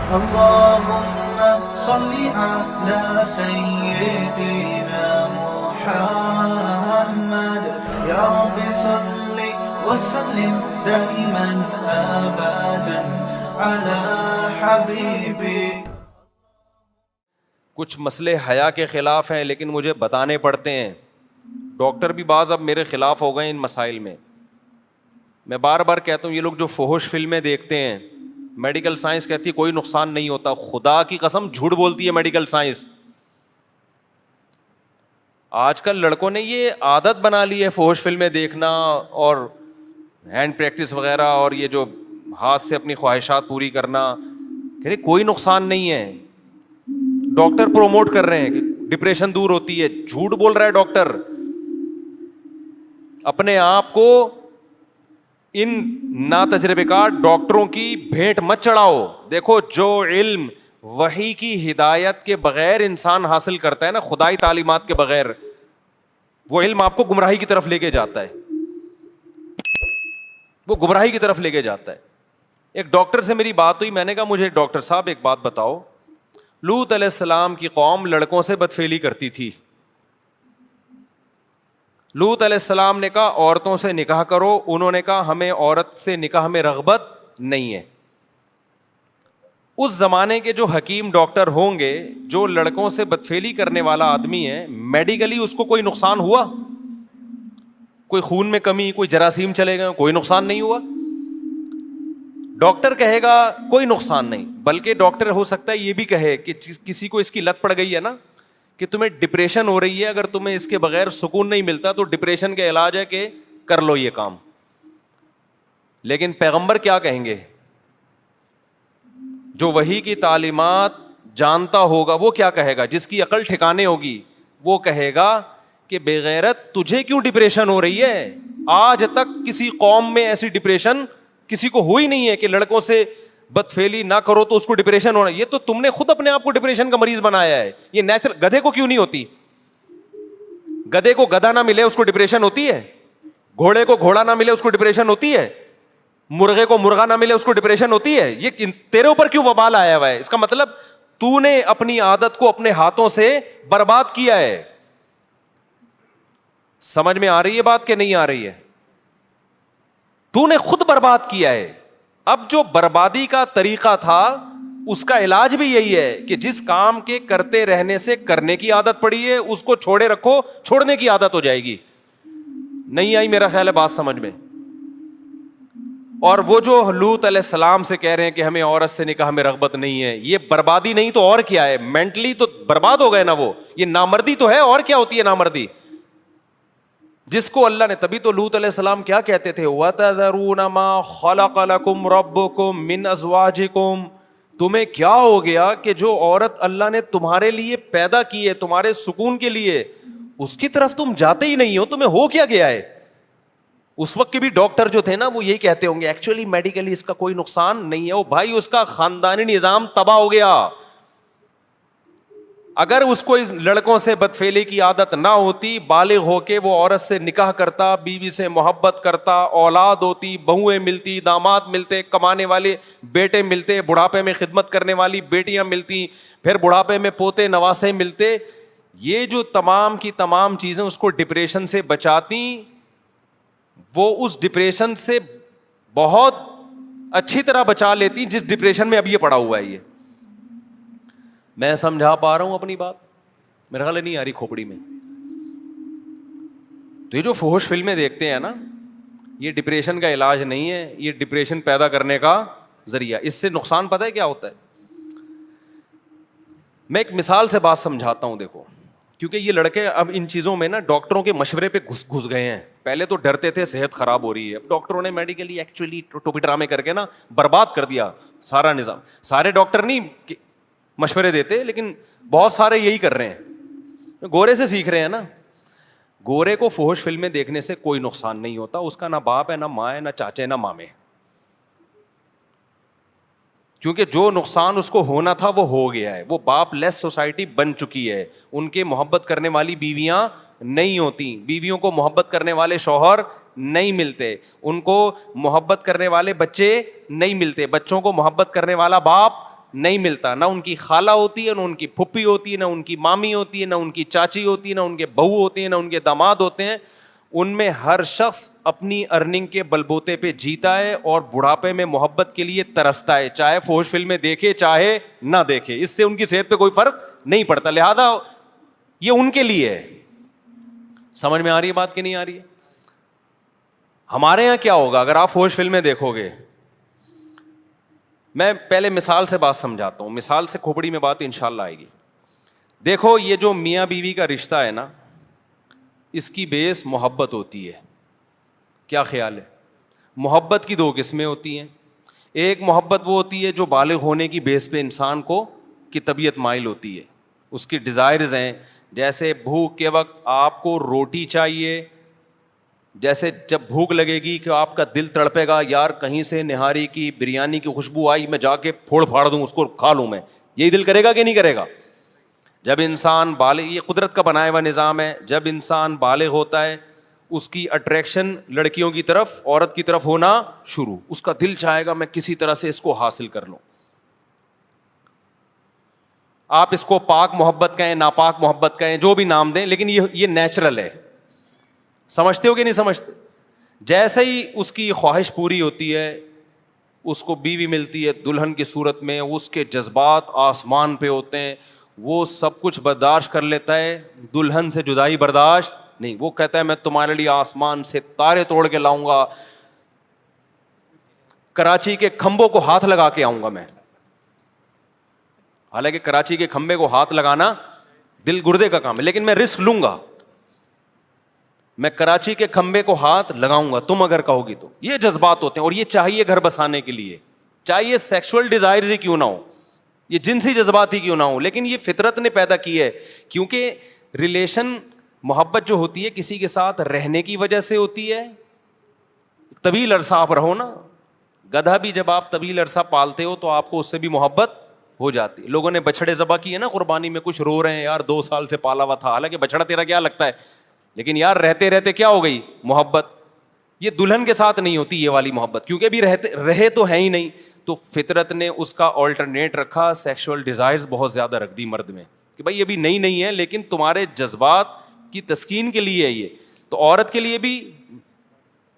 اللهم صل على سيدنا محمد يا رب صل وسلم دائما ابدا على حبيبي. کچھ مسئلے حیا کے خلاف ہیں لیکن مجھے بتانے پڑتے ہیں. ڈاکٹر بھی بعض اب میرے خلاف ہو گئے ان مسائل میں. میں بار بار کہتا ہوں یہ لوگ جو فحش فلمیں دیکھتے ہیں، میڈیکل سائنس کہتی ہے کوئی نقصان نہیں ہوتا. خدا کی قسم جھوٹ بولتی ہے میڈیکل سائنس. آج کل لڑکوں نے یہ عادت بنا لی ہے فحش فلمیں دیکھنا اور ہینڈ پریکٹس وغیرہ اور یہ جو ہاتھ سے اپنی خواہشات پوری کرنا. کہ کوئی نقصان نہیں ہے. ڈاکٹر پروموٹ کر رہے ہیں کہ ڈپریشن دور ہوتی ہے. جھوٹ بول رہا ہے ڈاکٹر. اپنے آپ کو ان ناتجربے کار ڈاکٹروں کی بھیٹ مت چڑھاؤ. دیکھو جو علم وحی کی ہدایت کے بغیر انسان حاصل کرتا ہے نا، خدائی تعلیمات کے بغیر، وہ علم آپ کو گمراہی کی طرف لے کے جاتا ہے. وہ گمراہی کی طرف لے کے جاتا ہے. ایک ڈاکٹر سے میری بات ہوئی. میں نے کہا مجھے ڈاکٹر صاحب ایک بات بتاؤ، لوط علیہ السلام کی قوم لڑکوں سے بدفعلی کرتی تھی. لوط علیہ السلام نے کہا عورتوں سے نکاح کرو. انہوں نے کہا ہمیں عورت سے نکاح میں رغبت نہیں ہے. اس زمانے کے جو حکیم ڈاکٹر ہوں گے، جو لڑکوں سے بدفعلی کرنے والا آدمی ہے، میڈیکلی اس کو کوئی نقصان ہوا؟ کوئی خون میں کمی، کوئی جراثیم چلے گئے، کوئی نقصان نہیں ہوا. ڈاکٹر کہے گا کوئی نقصان نہیں، بلکہ ڈاکٹر ہو سکتا ہے یہ بھی کہے کہ کسی کو اس کی لت پڑ گئی ہے نا، کہ تمہیں ڈپریشن ہو رہی ہے، اگر تمہیں اس کے بغیر سکون نہیں ملتا تو ڈپریشن کا علاج ہے کہ کر لو یہ کام. لیکن پیغمبر کیا کہیں گے؟ جو وحی کی تعلیمات جانتا ہوگا وہ کیا کہے گا؟ جس کی عقل ٹھکانے ہوگی وہ کہے گا کہ بے غیرت تجھے کیوں ڈپریشن ہو رہی ہے؟ آج تک کسی قوم میں ایسی ڈپریشن کسی کو ہوئی نہیں ہے کہ لڑکوں سے بدفعلی نہ کرو تو اس کو ڈپریشن ہونا. یہ تو تم نے خود اپنے آپ کو ڈپریشن کا مریض بنایا ہے. یہ نیچرل. گدھے کو کیوں نہیں ہوتی؟ گدھے کو گدھا نہ ملے اس کو ڈپریشن ہوتی ہے. گھوڑے کو گھوڑا نہ ملے اس کو ڈپریشن ہوتی ہے. مرغے کو مرغا نہ ملے اس کو ڈپریشن ہوتی ہے. یہ تیرے اوپر کیوں وبال آیا ہوا ہے؟ اس کا مطلب تو نے اپنی عادت کو اپنے ہاتھوں سے برباد کیا ہے. سمجھ میں آ رہی ہے بات کہ نہیں آ رہی ہے؟ تو نے خود برباد کیا ہے. اب جو بربادی کا طریقہ تھا اس کا علاج بھی یہی ہے کہ جس کام کے کرتے رہنے سے کرنے کی عادت پڑی ہے اس کو چھوڑے رکھو، چھوڑنے کی عادت ہو جائے گی. نہیں آئی میرا خیال ہے بات سمجھ میں؟ اور وہ جو لوط علیہ السلام سے کہہ رہے ہیں کہ ہمیں عورت سے نکاح میں رغبت نہیں ہے، یہ بربادی نہیں تو اور کیا ہے؟ مینٹلی تو برباد ہو گئے نا وہ. یہ نامردی تو ہے، اور کیا ہوتی ہے نامردی؟ جس کو اللہ نے، تبھی تو لوط علیہ السلام کیا کہتے تھے؟ وَتَذَرُونَ مَا خَلَقَ لَكُمْ رَبُّكُمْ مِنْ أَزْوَاجِكُمْ. تمہیں کیا ہو گیا کہ جو عورت اللہ نے تمہارے لیے پیدا کی ہے تمہارے سکون کے لیے، اس کی طرف تم جاتے ہی نہیں ہو؟ تمہیں ہو کیا گیا ہے؟ اس وقت کے بھی ڈاکٹر جو تھے نا وہ یہی کہتے ہوں گے ایکچولی میڈیکلی اس کا کوئی نقصان نہیں ہے. وہ بھائی اس کا خاندانی نظام تباہ ہو گیا. اگر اس کو اس لڑکوں سے بدفعلی کی عادت نہ ہوتی، بالغ ہو کے وہ عورت سے نکاح کرتا، بیوی سے محبت کرتا، اولاد ہوتی، بہویں ملتی، داماد ملتے، کمانے والے بیٹے ملتے، بڑھاپے میں خدمت کرنے والی بیٹیاں ملتی، پھر بڑھاپے میں پوتے نواسے ملتے، یہ جو تمام کی تمام چیزیں اس کو ڈپریشن سے بچاتی، وہ اس ڈپریشن سے بہت اچھی طرح بچا لیتی جس ڈپریشن میں اب یہ پڑا ہوا ہے. یہ میں سمجھا پا رہا ہوں اپنی بات؟ میرے خیال نہیں آ رہی کھوپڑی میں. تو یہ جو فحش فلمیں دیکھتے ہیں نا، یہ ڈپریشن کا علاج نہیں ہے، یہ ڈپریشن پیدا کرنے کا ذریعہ. اس سے نقصان پتہ ہے کیا ہوتا ہے؟ میں ایک مثال سے بات سمجھاتا ہوں. دیکھو، کیونکہ یہ لڑکے اب ان چیزوں میں نا ڈاکٹروں کے مشورے پہ گھس گئے ہیں. پہلے تو ڈرتے تھے صحت خراب ہو رہی ہے، اب ڈاکٹروں نے میڈیکلی ایکچولی ٹوپی ڈرامے کر کے نا برباد کر دیا سارا نظام. سارے ڈاکٹر نہیں مشورے دیتے، لیکن بہت سارے یہی کر رہے ہیں، گورے سے سیکھ رہے ہیں نا. گورے کو فحش فلمیں دیکھنے سے کوئی نقصان نہیں ہوتا. اس کا نہ باپ ہے، نہ ماں ہے، نہ چاچے، نہ مامے. کیونکہ جو نقصان اس کو ہونا تھا وہ ہو گیا ہے. وہ باپ لیس سوسائٹی بن چکی ہے. ان کے محبت کرنے والی بیویاں نہیں ہوتی، بیویوں کو محبت کرنے والے شوہر نہیں ملتے، ان کو محبت کرنے والے بچے نہیں ملتے، بچوں کو محبت کرنے والا باپ نہیں ملتا. نہ ان کی خالہ ہوتی ہے, نہ ان کی پھپھی ہوتی ہے, نہ ان کی مامی ہوتی ہے, نہ ان کی چاچی ہوتی ہے, نہ ان کے بہو ہوتے ہیں, نہ ان کے داماد ہوتے ہیں. ان میں ہر شخص اپنی ارننگ کے بلبوتے پہ جیتا ہے اور بڑھاپے میں محبت کے لیے ترستا ہے, چاہے فوج فلمیں دیکھے چاہے نہ دیکھے, اس سے ان کی صحت پہ کوئی فرق نہیں پڑتا. لہذا یہ ان کے لیے ہے. سمجھ میں آ رہی ہے بات کہ نہیں آ رہی ہے؟ ہمارے یہاں کیا ہوگا اگر آپ فوج فلمیں دیکھو گے؟ میں پہلے مثال سے بات سمجھاتا ہوں, مثال سے کھوپڑی میں بات انشاءاللہ آئے گی. دیکھو یہ جو میاں بیوی کا رشتہ ہے نا, اس کی بیس محبت ہوتی ہے. کیا خیال ہے؟ محبت کی دو قسمیں ہوتی ہیں. ایک محبت وہ ہوتی ہے جو بالغ ہونے کی بیس پہ انسان کو کی طبیعت مائل ہوتی ہے, اس کی ڈیزائرز ہیں. جیسے بھوک کے وقت آپ کو روٹی چاہیے, جیسے جب بھوک لگے گی کہ آپ کا دل تڑپے گا, یار کہیں سے نہاری کی بریانی کی خوشبو آئی, میں جا کے پھوڑ پھاڑ دوں اس کو, کھا لوں میں. یہی دل کرے گا کہ نہیں کرے گا؟ جب انسان بالغ, یہ قدرت کا بنایا ہوا نظام ہے, جب انسان بالغ ہوتا ہے اس کی اٹریکشن لڑکیوں کی طرف, عورت کی طرف ہونا شروع, اس کا دل چاہے گا میں کسی طرح سے اس کو حاصل کر لوں. آپ اس کو پاک محبت کہیں, ناپاک محبت کہیں, جو بھی نام دیں, لیکن یہ نیچرل ہے. سمجھتے ہو کہ نہیں سمجھتے؟ جیسے ہی اس کی خواہش پوری ہوتی ہے, اس کو بیوی ملتی ہے دلہن کی صورت میں, اس کے جذبات آسمان پہ ہوتے ہیں, وہ سب کچھ برداشت کر لیتا ہے, دلہن سے جدائی برداشت نہیں. وہ کہتا ہے میں تمہارے لیے آسمان سے تارے توڑ کے لاؤں گا, کراچی کے کھمبوں کو ہاتھ لگا کے آؤں گا میں. حالانکہ کراچی کے کھمبے کو ہاتھ لگانا دل گردے کا کام ہے, لیکن میں رسک لوں گا, میں کراچی کے کھمبے کو ہاتھ لگاؤں گا تم اگر کہو گی تو. یہ جذبات ہوتے ہیں, اور یہ چاہیے گھر بسانے کے لیے, چاہیے سیکشول ڈیزائرز ہی کیوں نہ ہو, یہ جنسی جذبات ہی کیوں نہ ہو, لیکن یہ فطرت نے پیدا کی ہے. کیونکہ ریلیشن, محبت جو ہوتی ہے کسی کے ساتھ رہنے کی وجہ سے ہوتی ہے. طویل عرصہ آپ رہو نا, گدھا بھی جب آپ طویل عرصہ پالتے ہو تو آپ کو اس سے بھی محبت ہو جاتی. لوگوں نے بچڑے ذبح کیے نا قربانی میں, کچھ رو رہے ہیں یار 2 سال سے پالا ہوا تھا, حالانکہ بچڑا تیرا کیا لگتا ہے, لیکن یار رہتے رہتے کیا ہو گئی محبت. یہ دلہن کے ساتھ نہیں ہوتی یہ والی محبت, کیونکہ ابھی رہے تو ہے ہی نہیں. تو فطرت نے اس کا آلٹرنیٹ رکھا, سیکشول ڈیزائرز بہت زیادہ رکھ دی مرد میں, کہ بھائی ابھی نہیں ہے لیکن تمہارے جذبات کی تسکین کے لیے ہے یہ. تو عورت کے لیے بھی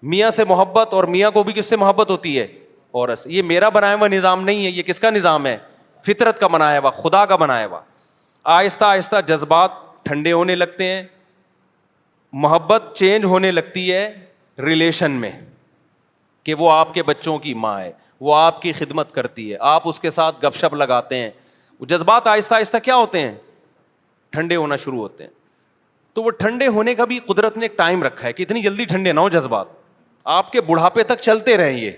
میاں سے محبت, اور میاں کو بھی کس سے محبت ہوتی ہے؟ عورت سے. یہ میرا بنایا ہوا نظام نہیں ہے, یہ کس کا نظام ہے؟ فطرت کا بنایا ہوا, خدا کا بنایا ہوا. آہستہ آہستہ جذبات ٹھنڈے ہونے لگتے ہیں, محبت چینج ہونے لگتی ہے ریلیشن میں, کہ وہ آپ کے بچوں کی ماں ہے, وہ آپ کی خدمت کرتی ہے, آپ اس کے ساتھ گپ شپ لگاتے ہیں. وہ جذبات آہستہ آہستہ کیا ہوتے ہیں؟ ٹھنڈے ہونا شروع ہوتے ہیں. تو وہ ٹھنڈے ہونے کا بھی قدرت نے ایک ٹائم رکھا ہے کہ اتنی جلدی ٹھنڈے نہ ہو جذبات, آپ کے بڑھاپے تک چلتے رہیں یہ.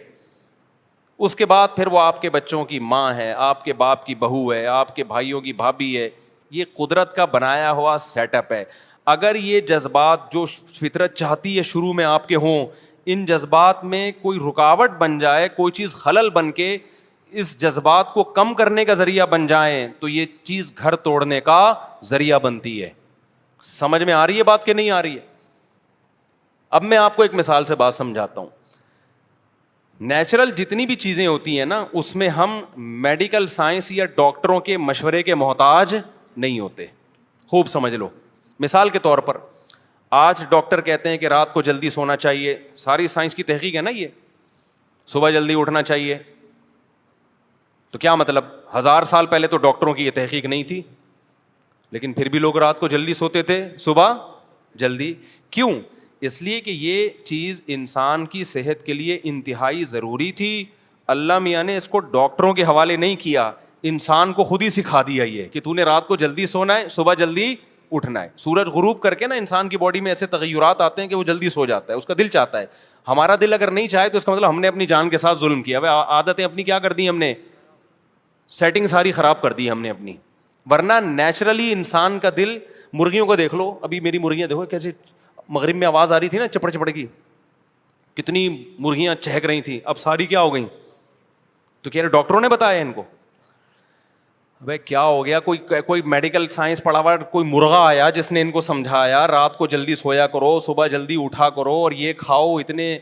اس کے بعد پھر وہ آپ کے بچوں کی ماں ہے, آپ کے باپ کی بہو ہے, آپ کے بھائیوں کی بھابھی ہے. یہ قدرت کا بنایا ہوا سیٹ اپ ہے. اگر یہ جذبات جو فطرت چاہتی ہے شروع میں آپ کے ہوں, ان جذبات میں کوئی رکاوٹ بن جائے, کوئی چیز خلل بن کے اس جذبات کو کم کرنے کا ذریعہ بن جائیں, تو یہ چیز گھر توڑنے کا ذریعہ بنتی ہے. سمجھ میں آ رہی ہے بات کہ نہیں آ رہی ہے؟ اب میں آپ کو ایک مثال سے بات سمجھاتا ہوں. نیچرل جتنی بھی چیزیں ہوتی ہیں نا, اس میں ہم میڈیکل سائنس یا ڈاکٹروں کے مشورے کے محتاج نہیں ہوتے. خوب سمجھ لو. مثال کے طور پر آج ڈاکٹر کہتے ہیں کہ رات کو جلدی سونا چاہیے, ساری سائنس کی تحقیق ہے نا یہ, صبح جلدی اٹھنا چاہیے. تو کیا مطلب, 1000 سال پہلے تو ڈاکٹروں کی یہ تحقیق نہیں تھی, لیکن پھر بھی لوگ رات کو جلدی سوتے تھے, صبح جلدی. کیوں؟ اس لیے کہ یہ چیز انسان کی صحت کے لیے انتہائی ضروری تھی. اللہ میاں نے اس کو ڈاکٹروں کے حوالے نہیں کیا, انسان کو خود ہی سکھا دیا یہ کہ تو نے رات کو جلدی سونا ہے, صبح جلدی اٹھنا ہے. سورج غروب کر کے نا انسان کی باڈی میں ایسے تغیرات آتے ہیں کہ وہ جلدی سو جاتا ہے, اس کا دل چاہتا ہے. ہمارا دل اگر نہیں چاہے تو اس کا مطلب ہم نے اپنی جان کے ساتھ ظلم کیا. عادتیں اپنی کیا کر دی ہم نے, سیٹنگ ساری خراب کر دی ہم نے اپنی. ورنہ نیچرلی انسان کا دل, مرغیوں کو دیکھ لو, ابھی میری مرغیاں دیکھو کیسے, مغرب میں آواز آ رہی تھی نا چپڑ چپڑ کی, کتنی مرغیاں چہک رہی تھیں, اب ساری کیا ہو گئیں؟ تو کہہ رہے ڈاکٹروں نے بتایا ان کو. بھائی کیا ہو گیا, کوئی میڈیکل سائنس پڑھا ہوا کوئی مرغا آیا جس نے ان کو سمجھایا رات کو جلدی سویا کرو, صبح جلدی اٹھا کرو, اور یہ کھاؤ, اتنے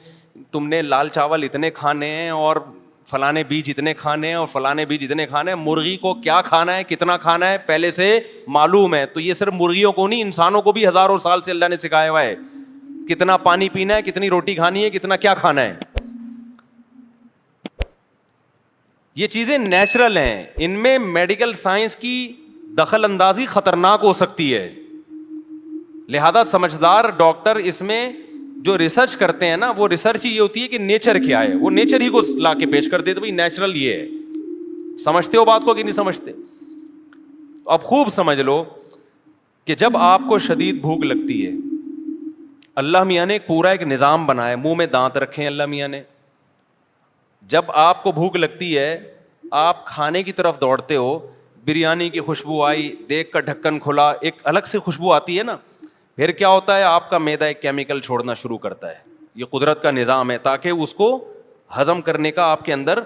تم نے لال چاول اتنے کھانے ہیں, اور فلانے بیج اتنے کھانے ہیں اور فلانے بیج اتنے کھانے ہیں. مرغی کو کیا کھانا ہے, کتنا کھانا ہے, پہلے سے معلوم ہے. تو یہ صرف مرغیوں کو نہیں, انسانوں کو بھی ہزاروں سال سے اللہ نے سکھایا ہوا ہے کتنا پانی پینا ہے, کتنی روٹی کھانی ہے, کتنا کیا کھانا ہے. یہ چیزیں نیچرل ہیں, ان میں میڈیکل سائنس کی دخل اندازی خطرناک ہو سکتی ہے. لہذا سمجھدار ڈاکٹر اس میں جو ریسرچ کرتے ہیں نا, وہ ریسرچ یہ ہوتی ہے کہ نیچر کیا ہے, وہ نیچر ہی کو لا کے پیش کر دیتے بھائی نیچرل یہ ہے. سمجھتے ہو بات کو کہ نہیں سمجھتے؟ اب خوب سمجھ لو کہ جب آپ کو شدید بھوک لگتی ہے, اللہ میاں نے پورا ایک نظام بنایا, منہ میں دانت رکھے ہیں اللہ میاں نے. جب آپ کو بھوک لگتی ہے, آپ کھانے کی طرف دوڑتے ہو, بریانی کی خوشبو آئی, دیکھ کر ڈھکن کھلا, ایک الگ سے خوشبو آتی ہے نا, پھر کیا ہوتا ہے, آپ کا معدہ ایک کیمیکل چھوڑنا شروع کرتا ہے. یہ قدرت کا نظام ہے تاکہ اس کو ہضم کرنے کا آپ کے اندر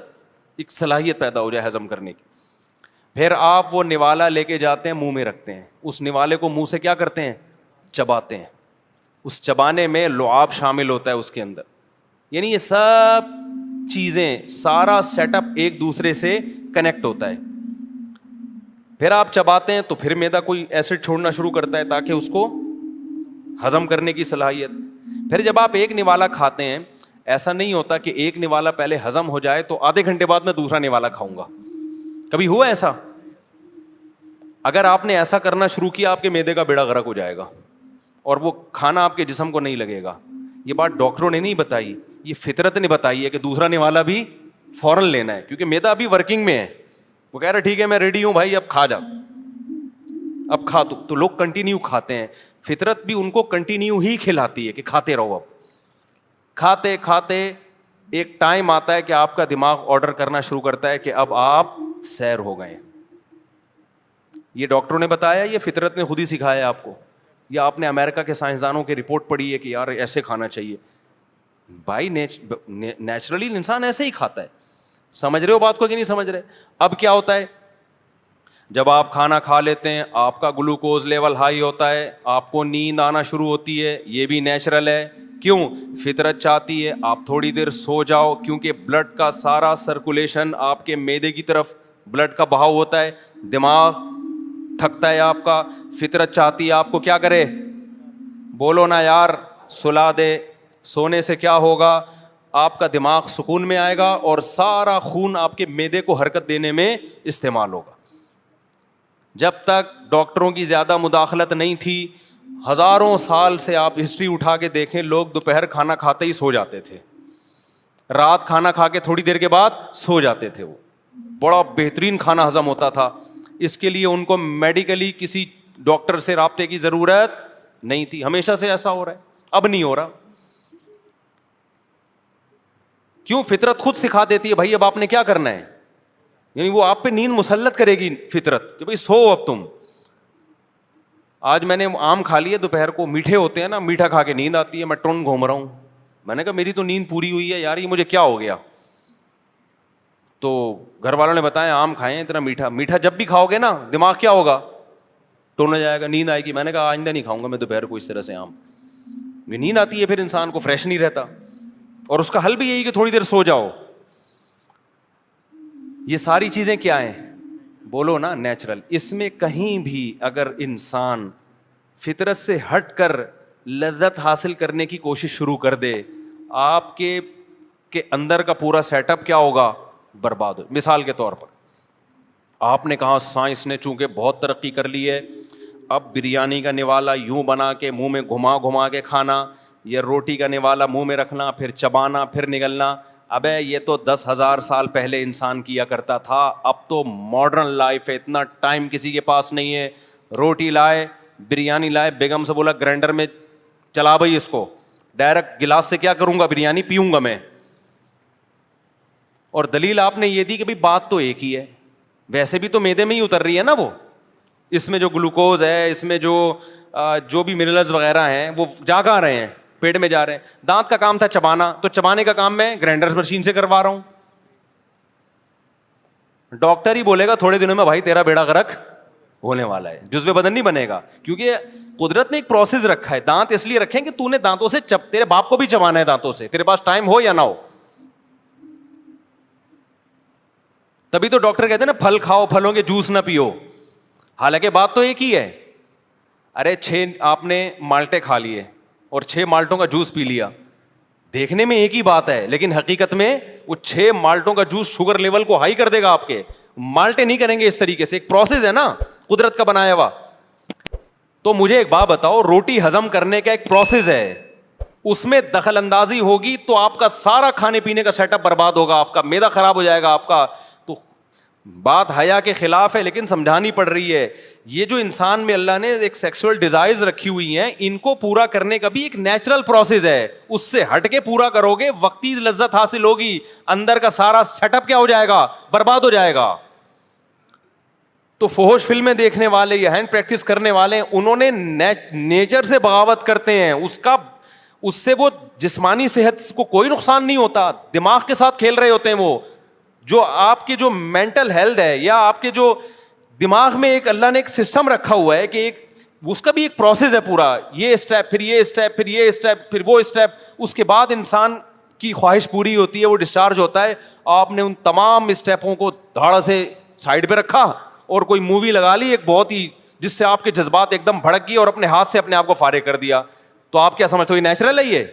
ایک صلاحیت پیدا ہو جائے ہضم کرنے کی. پھر آپ وہ نوالا لے کے جاتے ہیں, منہ میں رکھتے ہیں, اس نوالے کو منہ سے کیا کرتے ہیں, چباتے ہیں. اس چبانے میں لعاب شامل ہوتا ہے اس کے اندر, یعنی یہ سب چیزیں, سارا سیٹ اپ ایک دوسرے سے کنیکٹ ہوتا ہے. پھر آپ چباتے ہیں تو پھر معدہ کوئی ایسڈ چھوڑنا شروع کرتا ہے تاکہ اس کو ہضم کرنے کی صلاحیت. پھر جب آپ ایک نوالا کھاتے ہیں, ایسا نہیں ہوتا کہ ایک نوالا پہلے ہضم ہو جائے تو آدھے گھنٹے بعد میں دوسرا نوالا کھاؤں گا. کبھی ہوا ایسا؟ اگر آپ نے ایسا کرنا شروع کیا, آپ کے معدے کا بیڑا غرق ہو جائے گا اور وہ کھانا آپ کے جسم کو نہیں لگے گا. یہ بات ڈاکٹروں نے نہیں بتائی, یہ فطرت نے بتائی ہے کہ دوسرا نوالا بھی فوراً لینا ہے, کیونکہ معدہ ابھی ورکنگ میں ہے. وہ کہہ رہا ٹھیک ہے میں ریڈی ہوں بھائی, اب کھا جا, اب کھا. تو لوگ کنٹینیو کھاتے ہیں. فطرت بھی ان کو کنٹینیو ہی کھلاتی ہے کہ کھاتے رہو. اب کھاتے کھاتے ایک ٹائم آتا ہے کہ آپ کا دماغ آرڈر کرنا شروع کرتا ہے کہ اب آپ سیر ہو گئے. یہ ڈاکٹروں نے بتایا, یہ فطرت نے خود ہی سکھایا آپ کو, یا آپ نے امریکہ کے سائنسدانوں کی رپورٹ پڑھی ہے کہ یار ایسے کھانا چاہیے؟ بھائی نیچرلی انسان ایسے ہی کھاتا ہے. سمجھ رہے ہو بات کو کہ نہیں سمجھ رہے؟ اب کیا ہوتا ہے, جب آپ کھانا کھا لیتے ہیں آپ کا گلوکوز لیول ہائی ہوتا ہے, آپ کو نیند آنا شروع ہوتی ہے. یہ بھی نیچرل ہے. کیوں؟ فطرت چاہتی ہے آپ تھوڑی دیر سو جاؤ, کیونکہ بلڈ کا سارا سرکولیشن آپ کے معدے کی طرف بلڈ کا بہاؤ ہوتا ہے, دماغ تھکتا ہے آپ کا. فطرت چاہتی ہے آپ کو کیا کرے, بولو نا یار, سلا دے. سونے سے کیا ہوگا, آپ کا دماغ سکون میں آئے گا اور سارا خون آپ کے معدے کو حرکت دینے میں استعمال ہوگا. جب تک ڈاکٹروں کی زیادہ مداخلت نہیں تھی, ہزاروں سال سے آپ ہسٹری اٹھا کے دیکھیں, لوگ دوپہر کھانا کھاتے ہی سو جاتے تھے, رات کھانا کھا کے تھوڑی دیر کے بعد سو جاتے تھے. وہ بڑا بہترین کھانا ہضم ہوتا تھا. اس کے لیے ان کو میڈیکلی کسی ڈاکٹر سے رابطے کی ضرورت نہیں تھی. ہمیشہ سے ایسا ہو رہا ہے, اب نہیں ہو رہا. کیوں؟ فطرت خود سکھا دیتی ہے بھائی اب آپ نے کیا کرنا ہے. یعنی وہ آپ پہ نیند مسلط کرے گی فطرت کہ بھائی سو اب تم. آج میں نے آم کھا لیے دوپہر کو, میٹھے ہوتے ہیں نا, میٹھا کھا کے نیند آتی ہے, میں ٹون گھوم رہا ہوں. میں نے کہا میری تو نیند پوری ہوئی ہے یار, یہ مجھے کیا ہو گیا. تو گھر والوں نے بتایا آم کھائیں اتنا میٹھا. میٹھا جب بھی کھاؤ گے نا دماغ کیا ہوگا, ٹون ہو جائے گا, نیند آئے گی. میں نے کہا آئندہ نہیں کھاؤں گا میں دوپہر کو اس طرح سے آم. نیند آتی ہے پھر انسان کو, فریش نہیں رہتا. اور اس کا حل بھی یہی کہ تھوڑی دیر سو جاؤ. یہ ساری چیزیں کیا ہیں, بولو نا نیچرل. اس میں کہیں بھی اگر انسان فطرت سے ہٹ کر لذت حاصل کرنے کی کوشش شروع کر دے, آپ کے اندر کا پورا سیٹ اپ کیا ہوگا, برباد ہو. مثال کے طور پر آپ نے کہا سائنس نے چونکہ بہت ترقی کر لی ہے, اب بریانی کا نوالا یوں بنا کے منہ میں گھما گھما کے کھانا, یا روٹی کا نوالا منہ میں رکھنا, پھر چبانا, پھر نگلنا. ابے یہ تو 10,000 سال پہلے انسان کیا کرتا تھا. اب تو ماڈرن لائف ہے, اتنا ٹائم کسی کے پاس نہیں ہے. روٹی لائے, بریانی لائے, بیگم سے بولا گرینڈر میں چلا بھائی اس کو, ڈائریکٹ گلاس سے کیا کروں گا, بریانی پیوں گا میں. اور دلیل آپ نے یہ دی کہ بھائی بات تو ایک ہی ہے, ویسے بھی تو معدے میں ہی اتر رہی ہے نا وہ. اس میں جو گلوکوز ہے, اس میں جو بھی منرلز وغیرہ ہیں وہ جا کہاں رہے ہیں, پیٹ میں جا رہے ہیں. دانت کا کام تھا چبانا, تو چبانے کا کام میں گرائنڈر مشین سے کروا رہا ہوں. ڈاکٹر ہی بولے گا تھوڑے دنوں میں بھائی تیرا بیڑا غرق ہونے والا ہے, جزو بدن نہیں بنے گا. کیونکہ قدرت نے ایک پروسیس رکھا ہے. دانت اس لیے رکھیں کہ تو نے دانتوں سے تیرے باپ کو بھی چبانا ہے دانتوں سے, تیرے پاس ٹائم ہو یا نہ ہو. تبھی تو ڈاکٹر کہتے ہیں نا پھل کھاؤ, پھلوں کے جوس نہ پیو. حالانکہ بات تو ایک ہی ہے. ارے 6 آپ نے مالٹے کھا لیے اور 6 مالٹوں کا جوس پی لیا, دیکھنے میں ایک ہی بات ہے, لیکن حقیقت میں وہ 6 مالٹوں کا جوس شوگر لیول کو ہائی کر دے گا آپ کے. مالٹے نہیں کریں گے اس طریقے سے, ایک پروسیس ہے نا قدرت کا بنایا ہوا. تو مجھے ایک بات بتاؤ, روٹی ہضم کرنے کا ایک پروسیس ہے, اس میں دخل اندازی ہوگی تو آپ کا سارا کھانے پینے کا سیٹ اپ برباد ہوگا, آپ کا معدہ خراب ہو جائے گا آپ کا. تو بات حیا کے خلاف ہے لیکن سمجھانی پڑ رہی ہے. یہ جو انسان میں اللہ نے ایک سیکسول ڈیزائرز رکھی ہوئی ہیں, ان کو پورا کرنے کا بھی ایک نیچرل پروسیس ہے. اس سے ہٹ کے پورا کرو گے وقتی لذت حاصل ہوگی, اندر کا سارا سیٹ اپ کیا ہو جائے گا, برباد ہو جائے گا. تو فحش فلمیں دیکھنے والے یا ہینڈ پریکٹس کرنے والے, انہوں نے نیچر سے بغاوت کرتے ہیں. اس سے وہ جسمانی صحت کو کوئی نقصان نہیں ہوتا, دماغ کے ساتھ کھیل رہے ہوتے ہیں. وہ جو آپ کی جو مینٹل ہیلتھ ہے یا آپ کے جو دماغ میں ایک اللہ نے ایک سسٹم رکھا ہوا ہے کہ ایک اس کا بھی ایک پروسیس ہے پورا, یہ اسٹیپ پھر یہ اسٹیپ پھر یہ اسٹیپ پھر وہ اسٹیپ, اس کے بعد انسان کی خواہش پوری ہوتی ہے, وہ ڈسچارج ہوتا ہے. آپ نے ان تمام اسٹیپوں کو دھاڑا سے سائڈ پہ رکھا اور کوئی مووی لگا لی ایک بہت ہی, جس سے آپ کے جذبات ایک دم بھڑک گئے اور اپنے ہاتھ سے اپنے آپ کو فارغ کر دیا. تو آپ کیا سمجھتے ہو یہ نیچرل ہے؟ یہ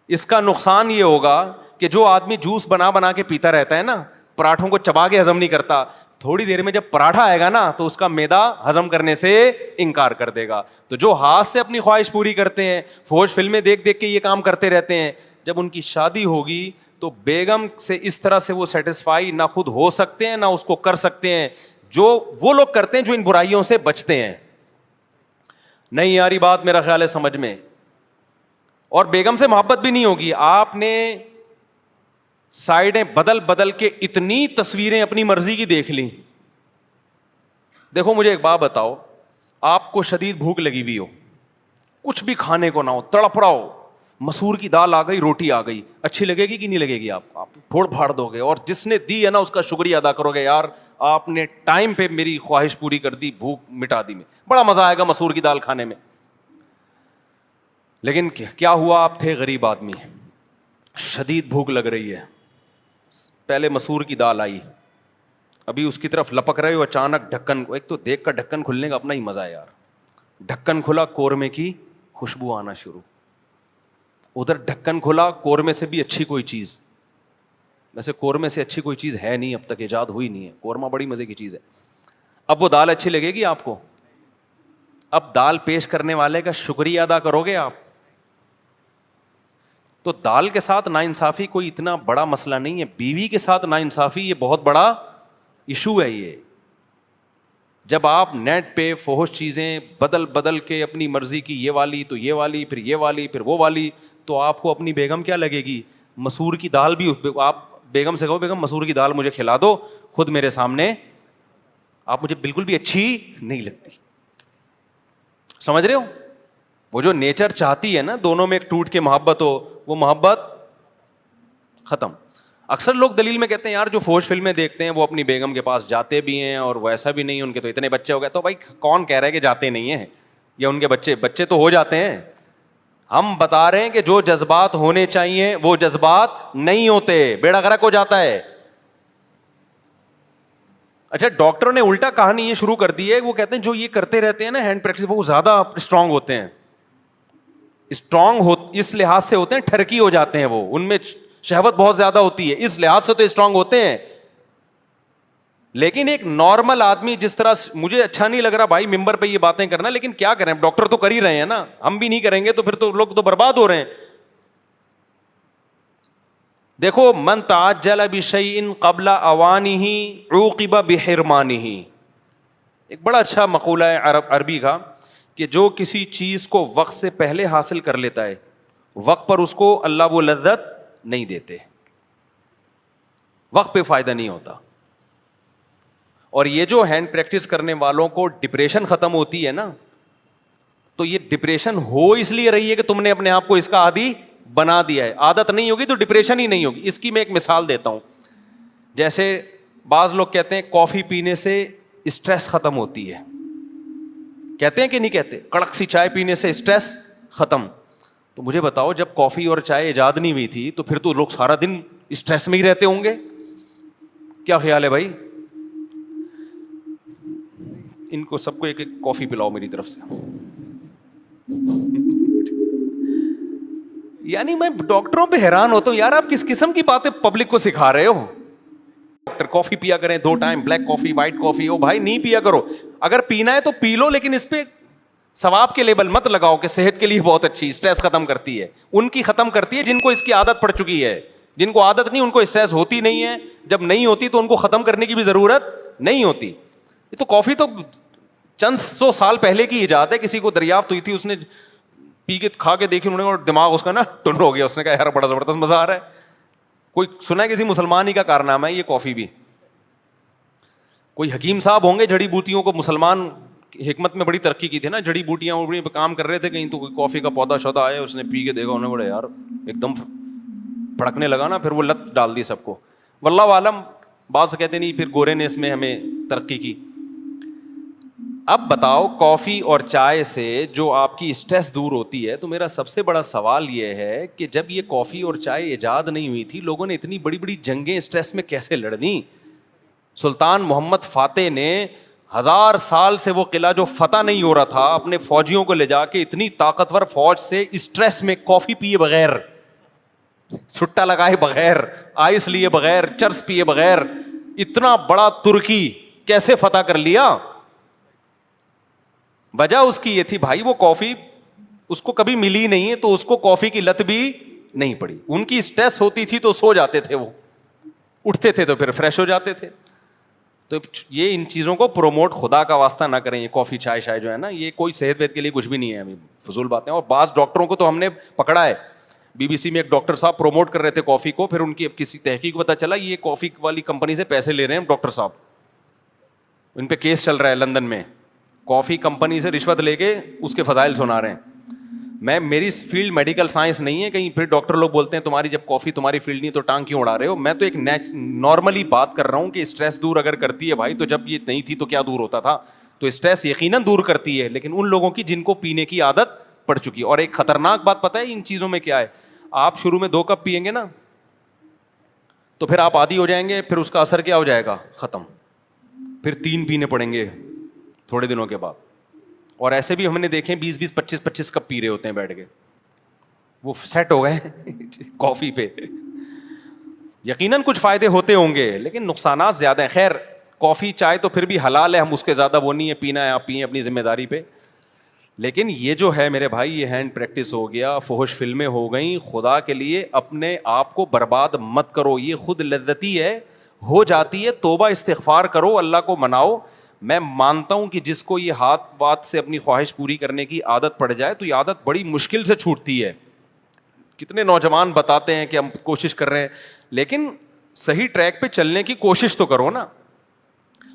اس کا نقصان یہ ہوگا کہ جو آدمی جوس بنا بنا کے پیتا رہتا ہے نا, پراٹھوں کو چبا کے ہضم نہیں کرتا, تھوڑی دیر میں جب پراٹھا آئے گا نا تو اس کا معدہ ہضم کرنے سے انکار کر دے گا. تو جو ہاتھ سے اپنی خواہش پوری کرتے ہیں, فحش فلمیں دیکھ دیکھ کے یہ کام کرتے رہتے ہیں, جب ان کی شادی ہوگی تو بیگم سے اس طرح سے وہ سیٹسفائی نہ خود ہو سکتے ہیں نہ اس کو کر سکتے ہیں جو وہ لوگ کرتے ہیں جو ان برائیوں سے بچتے ہیں. نہیں یاری بات میرا خیال ہے سمجھ میں. اور بیگم سے محبت بھی نہیں ہوگی. آپ نے سائڈیں بدل بدل کے اتنی تصویریں اپنی مرضی کی دیکھ لیں. دیکھو مجھے ایک بات بتاؤ, آپ کو شدید بھوک لگی ہوئی ہو, کچھ بھی کھانے کو نہ ہو, تڑپ رہا ہو, مسور کی دال آ گئی, روٹی آ گئی, اچھی لگے گی کہ نہیں لگے گی؟ آپ پھوڑ پھاڑ دو گے, اور جس نے دی ہے نا اس کا شکریہ ادا کرو گے, یار آپ نے ٹائم پہ میری خواہش پوری کر دی, بھوک مٹا دی, میں بڑا مزہ آئے گا مسور کی دال کھانے میں. لیکن کیا ہوا, آپ تھے غریب آدمی, شدید بھوک لگ رہی ہے, پہلے مسور کی دال آئی, ابھی اس کی طرف لپک رہے ہو, اچانک ڈھکن, ایک تو دیکھ کر ڈھکن کھلنے کا اپنا ہی مزہ ہے یار, ڈھکن کھلا, قورمے کی خوشبو آنا شروع, ادھر ڈھکن کھلا, قورمے سے بھی اچھی کوئی چیز, ویسے قورمے سے اچھی کوئی چیز ہے نہیں, اب تک ایجاد ہوئی نہیں ہے, قورمہ بڑی مزے کی چیز ہے. اب وہ دال اچھی لگے گی آپ کو؟ اب دال پیش کرنے والے کا شکریہ ادا کرو گے آپ؟ تو دال کے ساتھ ناانصافی کوئی اتنا بڑا مسئلہ نہیں ہے, بیوی کے ساتھ ناانصافی یہ بہت بڑا ایشو ہے. یہ جب آپ نیٹ پہ فحش چیزیں بدل بدل کے اپنی مرضی کی, یہ والی تو یہ والی, پھر یہ والی پھر وہ والی, تو آپ کو اپنی بیگم کیا لگے گی؟ مسور کی دال بھی آپ بیگم سے کہو بیگم مسور کی دال مجھے کھلا دو, خود میرے سامنے آپ مجھے بالکل بھی اچھی نہیں لگتی. سمجھ رہے ہو؟ وہ جو نیچر چاہتی ہے نا دونوں میں ایک ٹوٹ کے محبت ہو, وہ محبت ختم. اکثر لوگ دلیل میں کہتے ہیں یار جو فحش فلمیں دیکھتے ہیں وہ اپنی بیگم کے پاس جاتے بھی ہیں, اور وہ ایسا بھی نہیں, ان کے تو اتنے بچے ہو گئے. تو بھائی کون کہہ رہا ہے کہ جاتے نہیں ہیں, یا ان کے بچے تو ہو جاتے ہیں. ہم بتا رہے ہیں کہ جو جذبات ہونے چاہیے وہ جذبات نہیں ہوتے, بیڑا غرق ہو جاتا ہے. اچھا ڈاکٹروں نے الٹا کہانی یہ شروع کر دی ہے, وہ کہتے ہیں جو یہ کرتے رہتے ہیں نا ہینڈ پریکٹس, وہ زیادہ اسٹرانگ ہوتے ہیں. اسٹرانگ اس لحاظ سے ہوتے ہیں, ٹھرکی ہو جاتے ہیں, وہ ان میں شہوت بہت زیادہ ہوتی ہے, اس لحاظ سے تو اسٹرانگ ہوتے ہیں. لیکن ایک نارمل آدمی جس طرح, مجھے اچھا نہیں لگ رہا بھائی ممبر پہ یہ باتیں کرنا, لیکن کیا کریں, ڈاکٹر تو کر ہی رہے ہیں نا, ہم بھی نہیں کریں گے تو پھر تو لوگ تو برباد ہو رہے ہیں. دیکھو من تعجل بشیء قبل اوانہ عوقب بحرمانہ, ایک بڑا اچھا مقولہ ہے عربی کا, کہ جو کسی چیز کو وقت سے پہلے حاصل کر لیتا ہے وقت پر اس کو اللہ وہ لذت نہیں دیتے, وقت پہ فائدہ نہیں ہوتا. اور یہ جو ہینڈ پریکٹس کرنے والوں کو ڈپریشن ختم ہوتی ہے نا, تو یہ ڈپریشن ہو اس لیے رہی ہے کہ تم نے اپنے آپ کو اس کا عادی بنا دیا ہے. عادت نہیں ہوگی تو ڈپریشن ہی نہیں ہوگی. اس کی میں ایک مثال دیتا ہوں. جیسے بعض لوگ کہتے ہیں کافی پینے سے اسٹریس ختم ہوتی ہے, کہتے ہیں کہ نہیں کہتے, کڑک سی چائے پینے سے اسٹریس ختم. تو مجھے بتاؤ جب کافی اور چائے ایجاد نہیں ہوئی تھی تو پھر تو لوگ سارا دن اسٹریس میں ہی رہتے ہوں گے. کیا خیال ہے بھائی؟ ان کو سب کو ایک ایک کافی پلاؤ میری طرف سے. یعنی میں ڈاکٹروں پہ حیران ہوتا ہوں یار, آپ کس قسم کی باتیں پبلک کو سکھا رہے ہو. ڈاکٹر کافی پیا کریں 2 ٹائم, بلیک کافی, وائٹ کافی. او بھائی نہیں پیا کرو, اگر پینا ہے تو پی لو, لیکن اس پہ ثواب کے لیبل مت لگاؤ کہ صحت کے لیے بہت اچھی, اسٹریس ختم کرتی ہے. ان کی ختم کرتی ہے جن کو اس کی عادت پڑ چکی ہے. جن کو عادت نہیں, ان کو اسٹریس ہوتی نہیں ہے. جب نہیں ہوتی تو ان کو ختم کرنے کی بھی ضرورت نہیں ہوتی. یہ تو کافی تو چند 100 سال پہلے کی ایجاد ہے, کسی کو دریافت ہوئی تھی, اس نے پی کے کھا کے دیکھی انہوں نے, اور دماغ اس کا نا ٹن ہو گیا. اس نے کہا یار بڑا زبردست مزہ آ رہا ہے. کوئی سنا ہے کسی مسلمان ہی کا کارنامہ ہے یہ کافی بھی. کوئی حکیم صاحب ہوں گے, جڑی بوٹیوں کو مسلمان حکمت میں بڑی ترقی کی تھی نا, جڑی بوٹیاں پہ کام کر رہے تھے کہیں, تو کوئی کافی کا پودا شودا آیا, اس نے پی کے دیکھا, انہوں نے بڑا یار ایک دم پھڑکنے لگا نا, پھر وہ لت ڈال دی سب کو. واللہ عالم, بعض کہتے نہیں پھر گورے نے اس میں ہمیں ترقی کی. اب بتاؤ کافی اور چائے سے جو آپ کی اسٹریس دور ہوتی ہے, تو میرا سب سے بڑا سوال یہ ہے کہ جب یہ کافی اور چائے ایجاد نہیں ہوئی تھی, لوگوں نے اتنی بڑی بڑی جنگیں اسٹریس میں کیسے لڑ دیں؟ سلطان محمد فاتح نے 1000 سال سے وہ قلعہ جو فتح نہیں ہو رہا تھا, اپنے فوجیوں کو لے جا کے اتنی طاقتور فوج سے اسٹریس میں کافی پیے بغیر, چھٹا لگائے بغیر, آئس لیے بغیر, چرس پیے بغیر, اتنا بڑا ترکی کیسے فتح کر لیا؟ وجہ اس کی یہ تھی بھائی, وہ کافی اس کو کبھی ملی نہیں ہے, تو اس کو کافی کی لت بھی نہیں پڑی. ان کی اسٹریس ہوتی تھی تو سو جاتے تھے, وہ اٹھتے تھے تو پھر فریش ہو جاتے تھے. تو یہ ان چیزوں کو پروموٹ خدا کا واسطہ نہ کریں. یہ کافی چائے شائے جو ہے نا, یہ کوئی صحت وحت کے لیے کچھ بھی نہیں ہے, ابھی فضول باتیں. اور بعض ڈاکٹروں کو تو ہم نے پکڑا ہے, BBC میں ایک ڈاکٹر صاحب پروموٹ کر رہے تھے کافی کو, پھر ان کی کسی تحقیق کو پتہ چلا یہ کافی والی کمپنی سے پیسے لے رہے ہیں ڈاکٹر صاحب. ان پہ کیس چل رہا ہے لندن میں, کافی کمپنی سے رشوت لے کے اس کے فضائل سنا رہے ہیں. میری فیلڈ میڈیکل سائنس نہیں ہے, کہیں پھر ڈاکٹر لوگ بولتے ہیں تمہاری جب کافی تمہاری فیلڈ نہیں تو ٹانگ کیوں اڑا رہے ہو. میں تو ایک نارملی بات کر رہا ہوں کہ اسٹریس دور اگر کرتی ہے بھائی, تو جب یہ نہیں تھی تو کیا دور ہوتا تھا. تو اسٹریس یقیناً دور کرتی ہے, لیکن ان لوگوں کی جن کو پینے کی عادت پڑ چکی. اور ایک خطرناک بات پتہ ہے ان چیزوں میں کیا ہے, آپ شروع میں 2 کپ پئیں گے نا, تو پھر آپ عادی ہو جائیں گے, پھر اس کا اثر کیا ہو جائے گا, ختم. پھر 3 پینے پڑیں گے تھوڑے دنوں کے بعد. اور ایسے بھی ہم نے دیکھے 20-20, 25-25 کپ پی رہے ہوتے ہیں بیٹھ کے, وہ سیٹ ہو گئے کافی پہ. یقیناً کچھ فائدے ہوتے ہوں گے, لیکن نقصانات زیادہ ہیں. خیر کافی چائے تو پھر بھی حلال ہے, ہم اس کے زیادہ وہ نہیں ہے, پینا ہے آپ پئیں اپنی ذمہ داری پہ. لیکن یہ جو ہے میرے بھائی, یہ ہینڈ پریکٹس ہو گیا, فحش فلمیں ہو گئیں. خدا کے لیے اپنے آپ کو برباد مت کرو, یہ خود لذتی ہے, ہو جاتی ہے. توبہ استغفار کرو, اللہ کو مناؤ. میں مانتا ہوں کہ جس کو یہ ہاتھ بات سے اپنی خواہش پوری کرنے کی عادت پڑ جائے, تو یہ عادت بڑی مشکل سے چھوٹتی ہے. کتنے نوجوان بتاتے ہیں کہ ہم کوشش کر رہے ہیں, لیکن صحیح ٹریک پہ چلنے کی کوشش تو کرو نا,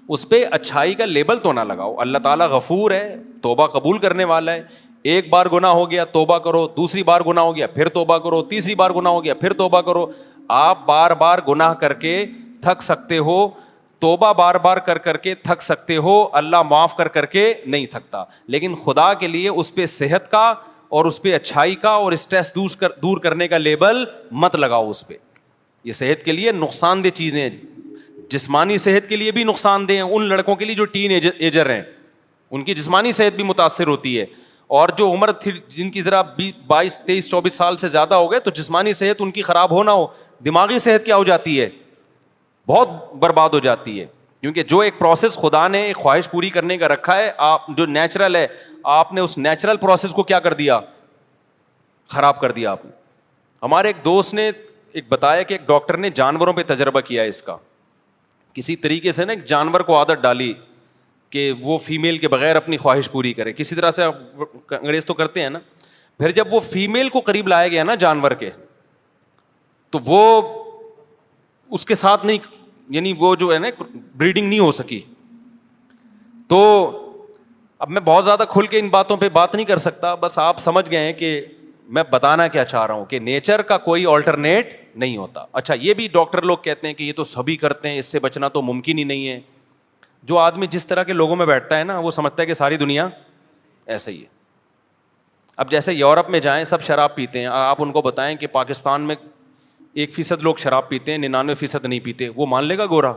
اس پہ اچھائی کا لیبل تو نہ لگاؤ. اللہ تعالیٰ غفور ہے, توبہ قبول کرنے والا ہے. ایک بار گناہ ہو گیا توبہ کرو, دوسری بار گناہ ہو گیا پھر توبہ کرو, تیسری بار گناہ ہو گیا پھر توبہ کرو. آپ بار بار گناہ کر کے تھک سکتے ہو, توبہ بار بار کر کر کے تھک سکتے ہو, اللہ معاف کر کر کے نہیں تھکتا. لیکن خدا کے لیے اس پہ صحت کا اور اس پہ اچھائی کا اور اسٹریس دور کرنے کا لیبل مت لگاؤ اس پہ. یہ صحت کے لیے نقصان دہ چیزیں ہیں, جسمانی صحت کے لیے بھی نقصان دہ ہیں. ان لڑکوں کے لیے جو ٹین ایجر ہیں, ان کی جسمانی صحت بھی متاثر ہوتی ہے. اور جو عمر تھی جن کی ذرا 22, 23, 24 سال سے زیادہ ہو گئے, تو جسمانی صحت ان کی خراب ہو نہ ہو, دماغی صحت کیا ہو جاتی ہے, بہت برباد ہو جاتی ہے. کیونکہ جو ایک پروسیس خدا نے ایک خواہش پوری کرنے کا رکھا ہے, آپ جو نیچرل ہے, آپ نے اس نیچرل پروسیس کو کیا کر دیا, خراب کر دیا آپ نے. ہمارے ایک دوست نے ایک بتایا کہ ایک ڈاکٹر نے جانوروں پہ تجربہ کیا ہے اس کا. کسی طریقے سے نا ایک جانور کو عادت ڈالی کہ وہ فیمیل کے بغیر اپنی خواہش پوری کرے, کسی طرح سے. انگریز تو کرتے ہیں نا. پھر جب وہ فیمیل کو قریب لایا گیا نا جانور کے, تو وہ اس کے ساتھ نہیں, یعنی وہ جو ہے نا بریڈنگ نہیں ہو سکی. تو اب میں بہت زیادہ کھل کے ان باتوں پہ بات نہیں کر سکتا, بس آپ سمجھ گئے ہیں کہ میں بتانا کیا چاہ رہا ہوں, کہ نیچر کا کوئی آلٹرنیٹ نہیں ہوتا. اچھا یہ بھی ڈاکٹر لوگ کہتے ہیں کہ یہ تو سبھی کرتے ہیں, اس سے بچنا تو ممکن ہی نہیں ہے. جو آدمی جس طرح کے لوگوں میں بیٹھتا ہے نا, وہ سمجھتا ہے کہ ساری دنیا ایسا ہی ہے. اب جیسے یورپ میں جائیں, سب شراب پیتے ہیں, آپ ان کو بتائیں کہ پاکستان میں 1% لوگ شراب پیتے ہیں, 99% نہیں پیتے, وہ مان لے گا گورا؟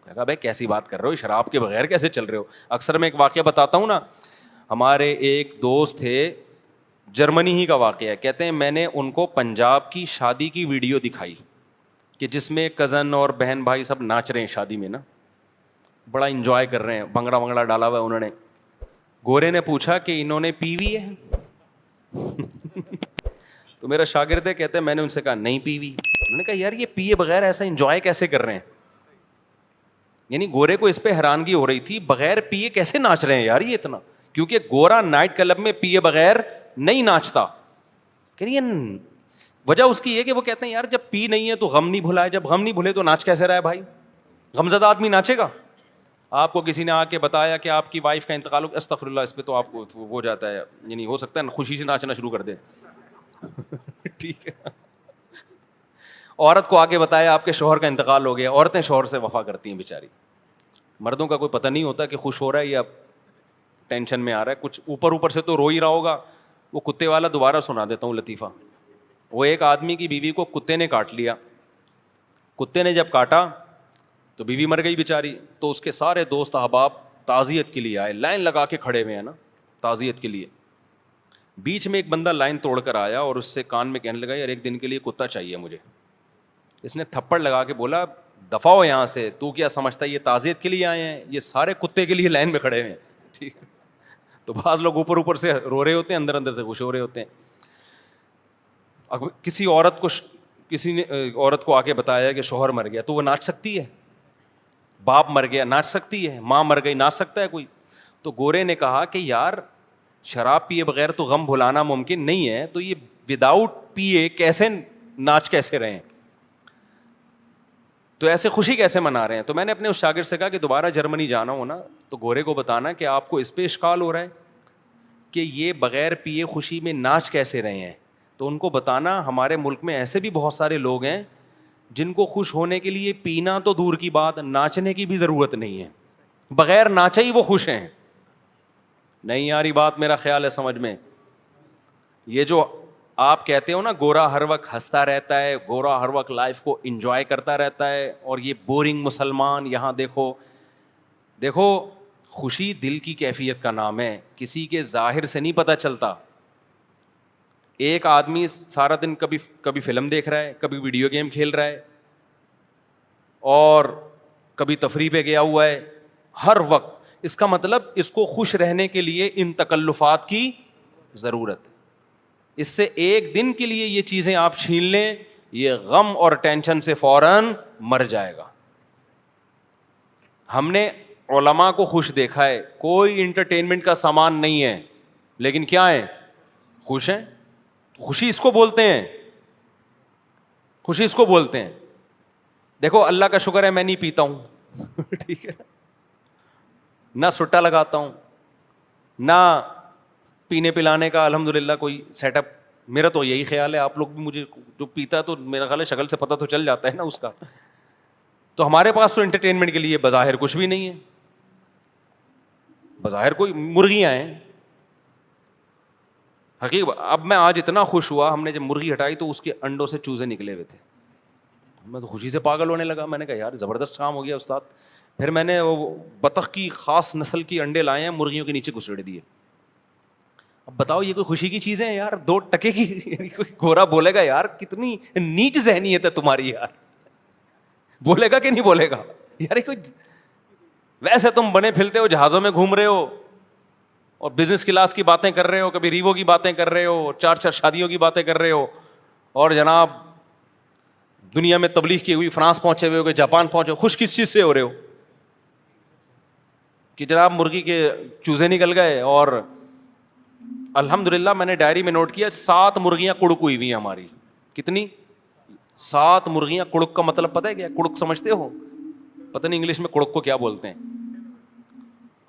کہا بھائی کیسی بات کر رہے ہو, شراب کے بغیر کیسے چل رہے ہو؟ اکثر میں ایک واقعہ بتاتا ہوں نا, ہمارے ایک دوست تھے, جرمنی ہی کا واقعہ ہے, کہتے ہیں میں نے ان کو پنجاب کی شادی کی ویڈیو دکھائی کہ جس میں کزن اور بہن بھائی سب ناچ رہے ہیں شادی میں نا, بڑا انجوائے کر رہے ہیں, بھنگڑا ونگڑا ڈالا ہوا ہے انہوں نے. گورے نے پوچھا کہ انہوں نے پی وی ہے؟ تو میرا شاگرد ہے, کہتے ہیں میں نے ان سے کہا نہیں پی وی. انہوں نے کہا یار یہ پیے بغیر ایسا انجوائے کیسے کر رہے ہیں؟ یعنی گورے کو اس پہ حیرانگی ہو رہی تھی, بغیر پیے کیسے ناچ رہے ہیں یار یہ اتنا, کیونکہ گورا نائٹ کلب میں پیے بغیر نہیں ناچتا. کہ یہ وجہ اس کی یہ کہ وہ کہتے ہیں یار جب پی نہیں ہے تو غم نہیں بھلا ہے, جب غم نہیں بھولے تو ناچ کیسے رہا ہے بھائی؟ غمزدہ آدمی ناچے گا؟ آپ کو کسی نے آ کے بتایا کہ آپ کی وائف کا انتقال ہو, استغفر اللہ, اس پہ تو آپ کو ہو جاتا ہے, یعنی ہو سکتا ہے خوشی سے ناچنا شروع کر دے. ٹھیک ہے. عورت کو آگے بتایا آپ کے شوہر کا انتقال ہو گیا. عورتیں شوہر سے وفا کرتی ہیں بیچاری, مردوں کا کوئی پتہ نہیں ہوتا کہ خوش ہو رہا ہے یا ٹینشن میں آ رہا ہے. کچھ اوپر سے تو رو ہی رہا ہوگا. وہ کتے والا دوبارہ سنا دیتا ہوں لطیفہ. وہ ایک آدمی کی بیوی کو کتے نے کاٹ لیا. کتے نے جب کاٹا تو بیوی مر گئی بیچاری. تو اس کے سارے دوست احباب تعزیت کے لیے آئے, لائن لگا کے کھڑے ہوئے ہیں نا تعزیت کے لیے. بیچ میں ایک بندہ لائن توڑ کر آیا اور اس سے کان میں کہنے لگا یار ایک دن کے لیے کتا چاہیے مجھے. اس نے تھپڑ لگا کے بولا دفع ہو یہاں سے, تو کیا سمجھتا ہے یہ تعزیت کے لیے آئے ہیں, یہ سارے کتے کے لیے لائن میں کھڑے ہوئے ہیں. ٹھیک ہے. تو بعض لوگ اوپر سے رو رہے ہوتے ہیں, اندر سے خوش ہو رہے ہوتے ہیں. کسی نے عورت کو آگے بتایا کہ شوہر مر گیا, تو وہ ناچ سکتی ہے؟ باپ مر گیا ناچ سکتی ہے؟ ماں مر گئی ناچ سکتا ہے کوئی؟ تو گورے نے کہا کہ یار شراب پیے بغیر تو غم بھلانا ممکن نہیں ہے, تو یہ وداؤٹ پیے کیسے ناچ کیسے رہے ہیں, تو ایسے خوشی کیسے منا رہے ہیں؟ تو میں نے اپنے اس شاگرد سے کہا کہ دوبارہ جرمنی جانا ہو نا تو گورے کو بتانا کہ آپ کو اس پہ اشکال ہو رہا ہے کہ یہ بغیر پیے خوشی میں ناچ کیسے رہے ہیں. تو ان کو بتانا ہمارے ملک میں ایسے بھی بہت سارے لوگ ہیں جن کو خوش ہونے کے لیے پینا تو دور کی بات, ناچنے کی بھی ضرورت نہیں ہے, بغیر ناچے ہی وہ خوش ہیں. نہیں یاری بات میرا خیال ہے سمجھ میں. یہ جو آپ کہتے ہو نا گورا ہر وقت ہنستا رہتا ہے, گورا ہر وقت لائف کو انجوائے کرتا رہتا ہے, اور یہ بورنگ مسلمان, یہاں دیکھو خوشی دل کی کیفیت کا نام ہے, کسی کے ظاہر سے نہیں پتہ چلتا. ایک آدمی سارا دن کبھی فلم دیکھ رہا ہے, کبھی ویڈیو گیم کھیل رہا ہے, اور کبھی تفریح پہ گیا ہوا ہے ہر وقت. اس کا مطلب اس کو خوش رہنے کے لیے ان تکلفات کی ضرورت ہے. اس سے ایک دن کے لیے یہ چیزیں آپ چھین لیں, یہ غم اور ٹینشن سے فوراً مر جائے گا. ہم نے علماء کو خوش دیکھا ہے, کوئی انٹرٹینمنٹ کا سامان نہیں ہے, لیکن کیا ہے, خوش ہیں. خوشی اس کو بولتے ہیں, خوشی اس کو بولتے ہیں. دیکھو اللہ کا شکر ہے میں نہیں پیتا ہوں, ٹھیک ہے, نہ سٹا لگاتا ہوں, نہ پینے پلانے کا الحمدللہ کوئی سیٹ اپ. میرا تو یہی خیال ہے, آپ لوگ بھی مجھے جو پیتا ہے تو میرا خیال ہے شکل سے پتہ تو چل جاتا ہے نا اس کا. تو ہمارے پاس تو انٹرٹینمنٹ کے لیے بظاہر کچھ بھی نہیں ہے, بظاہر کوئی مرغیاں ہیں. حقیقت اب میں آج اتنا خوش ہوا, ہم نے جب مرغی ہٹائی تو اس کے انڈوں سے چوزے نکلے ہوئے تھے. میں تو خوشی سے پاگل ہونے لگا. میں نے کہا یار زبردست کام ہو گیا استاد. پھر میں نے وہ بطخ کی خاص نسل کی انڈے لائے ہیں, مرغیوں کے نیچے گھسیڑ دیے. اب بتاؤ یہ کوئی خوشی کی چیزیں ہیں یار؟ 2 ٹکے کی کوئی گورا بولے گا یار کتنی نیچ ذہنیت ہے تمہاری یار, بولے گا کہ نہیں بولے گا یار؟ کوئی ویسے تم بنے پھرتے ہو, جہازوں میں گھوم رہے ہو اور بزنس کلاس کی باتیں کر رہے ہو, کبھی ریوو کی باتیں کر رہے ہو, 4 شادیوں کی باتیں کر رہے ہو, اور جناب دنیا میں تبلیغ کی ہوئی فرانس پہنچے ہوئے ہو, کہ جاپان پہنچے ہو. خوش کس چیز سے ہو رہے ہو کہ جناب مرغی کے چوزے نکل گئے. اور الحمدللہ میں نے ڈائری میں نوٹ کیا 7 مرغیاں کڑک ہوئی ہوئی ہیں ہماری. کتنی؟ 7 مرغیاں. کڑک کا مطلب پتہ ہے کیا؟ کڑک سمجھتے ہو؟ پتہ نہیں انگلش میں کڑک کو کیا بولتے ہیں.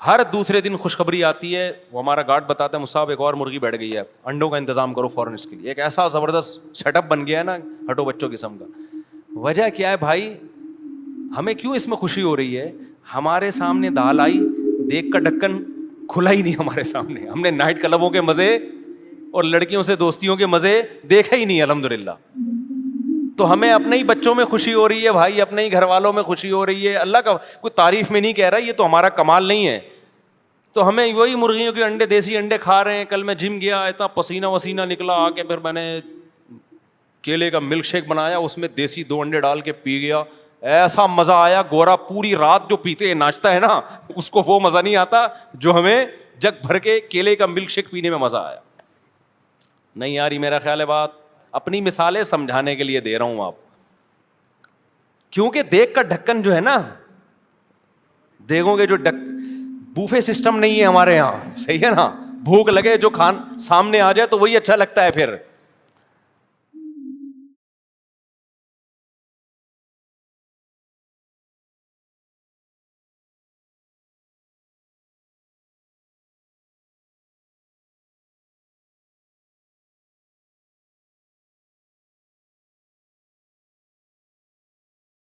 ہر دوسرے دن خوشخبری آتی ہے, وہ ہمارا گارڈ بتاتا ہے مصعب ایک اور مرغی بیٹھ گئی ہے, انڈوں کا انتظام کرو فوراً اس کے لیے. ایک ایسا زبردست سیٹ اپ بن گیا ہے نا ہٹو بچوں قسم کا. وجہ کیا ہے بھائی؟ ہمیں کیوں اس میں خوشی ہو رہی ہے؟ ہمارے سامنے دال آئی, دیکھ کا ڈھکن کھلا ہی نہیں ہمارے سامنے. ہم نے نائٹ کلبوں کے مزے اور لڑکیوں سے دوستیوں کے مزے دیکھا ہی نہیں الحمدللہ. تو ہمیں اپنے ہی بچوں میں خوشی ہو رہی ہے بھائی, اپنے ہی گھر والوں میں خوشی ہو رہی ہے, اللہ کا کوئی تعریف میں نہیں کہہ رہا, یہ تو ہمارا کمال نہیں ہے. تو ہمیں وہی مرغیوں کے انڈے, دیسی انڈے کھا رہے ہیں. کل میں جم گیا, اتنا پسینہ وسینہ نکلا, آ کے پھر میں نے کیلے کا ملک شیک بنایا, اس میں دیسی 2 انڈے ڈال کے پی گیا, ایسا مزہ آیا. گورا پوری رات جو پیتے ناچتا ہے نا, اس کو وہ مزہ نہیں آتا جو ہمیں جگ بھر کے کیلے کا ملک شیک پینے میں مزہ آیا. نہیں یاری, میرا خیال ہے بات اپنی مثالیں سمجھانے کے لیے دے رہا ہوں آپ, کیونکہ دیگ کا ڈھکن جو ہے نا, دیگوں کے جو بوفے سسٹم نہیں ہے ہمارے یہاں, صحیح ہے نا, بھوک لگے جو سامنے آ جائے تو وہی اچھا لگتا ہے. پھر